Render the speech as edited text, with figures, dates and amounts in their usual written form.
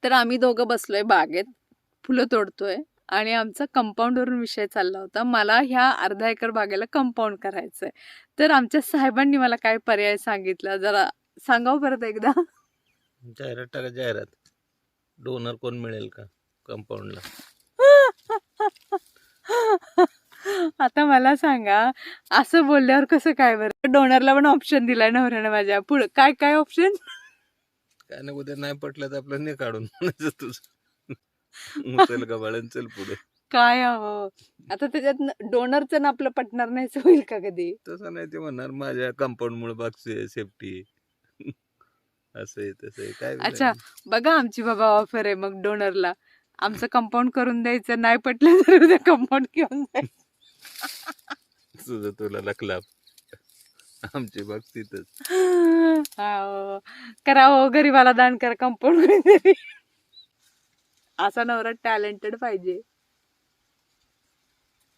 तर आम्ही दोघं बसलोय बागेत, फुलं तोडतोय आणि आमचा कंपाऊंडवरून विषय चालला होता. मला ह्या अर्धा एकर बागेला कंपाऊंड करायचंय. तर आमच्या साहेबांनी मला काय पर्याय सांगितला, जरा सांगावं परत एकदा. जाहिरात टाका, जाहिरात. डोनर कोण मिळेल का कंपाऊंडला? आता मला सांगा, असं बोलल्यावर कसं काय बरं? डोनरला पण ऑप्शन दिलाय नवऱ्याने माझ्या. पुढे काय काय ऑप्शन? काय ना, उद्या नाही पटलं तर आपलं नाही काढून म्हणायचं तुझं उचल गबाळन चल पुढे. काय हवं आता त्याच्यात? डोनरचं ना आपलं पटणार नाही, असं होईल का कधी? तसं नाही, ते म्हणणार माझ्या कंपाऊंड मुळे बागची सेफ्टी असं आहे तसं आहे काय अच्छा, बघा आमची बाबा ऑफर आहे मग डोनरला. आमचं कंपाऊंड करून द्यायचं, नाही पटलं तर उद्या कंपाऊंड घेऊन जायचं. तुझं तुला लकलाप, आमची बाग तिथंच. हो, करा हो, गरीबाला दान करा, कंपाऊंड. असा नवरा टॅलेंटेड पाहिजे.